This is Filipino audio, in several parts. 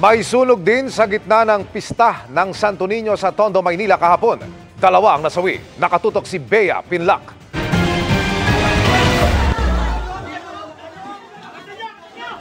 May sunog din sa gitna ng pista ng Santo Niño sa Tondo, Maynila kahapon. Dalawa ang nasawi. Nakatutok si Bea Pinlac.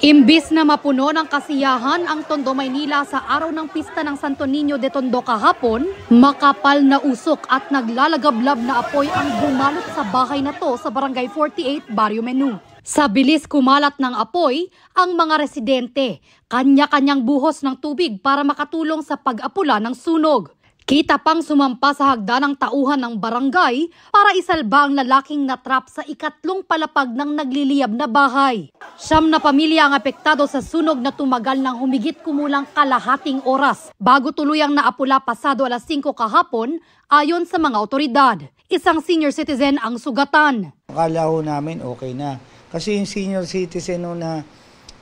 Imbis na mapuno ng kasiyahan ang Tondo, Maynila sa araw ng pista ng Santo Niño de Tondo kahapon, makapal na usok at naglalagablab na apoy ang bumalot sa bahay na to sa Barangay 48, Barrio Menu. Sa bilis kumalat ng apoy, ang mga residente, kanya-kanyang buhos ng tubig para makatulong sa pag-apula ng sunog. Kita pang sumampa sa hagdanang tauhan ng barangay para isalba ang lalaking natrap sa ikatlong palapag ng nagliliyab na bahay. 9 na pamilya ang apektado sa sunog na tumagal ng humigit kumulang kalahating oras bago tuluyang naapula pasado alas 5 kahapon ayon sa mga otoridad. Isang senior citizen ang sugatan. Akala ho namin okay na. Kasi yung senior citizen na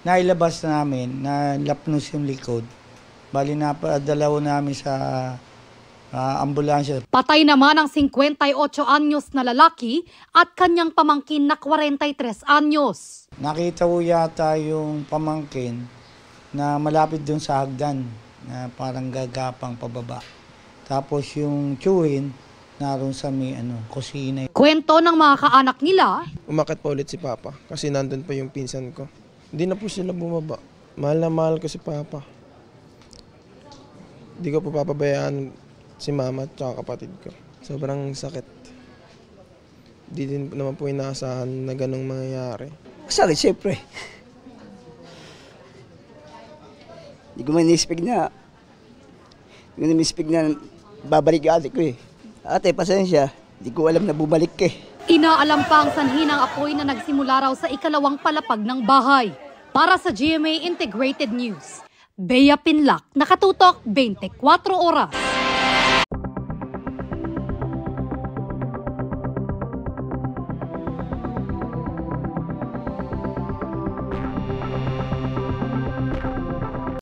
nailabas namin, na lapnos yung likod, bali napadala ho namin sa ambulansya. Patay naman ang 58 anyos na lalaki at kanyang pamangkin na 43 anyos. Nakita ko yata yung pamangkin na malapit dun sa hagdan, na parang gagapang pababa. Tapos yung tiyuhin, naroon sa may kusina. Kwento ng mga kaanak nila, umakyat pa ulit si Papa kasi nandun pa yung pinsan ko. Hindi na po sila bumaba. Mahal na mahal ko si Papa. Hindi ko po papabayaan si Mama at kapatid ko. Sobrang sakit. Di din naman po inaasahan na ganong mangyayari. Sakit, siyempre. Hindi ko man in-expect na. Hindi ko man in-expect na babalik ate ko eh. Ate, pasensya. Hindi ko alam na bumalik eh. Inaalam pa ang sanhi ng apoy na nagsimula raw sa ikalawang palapag ng bahay. Para sa GMA Integrated News, Bea Pinlac, nakatutok 24 oras.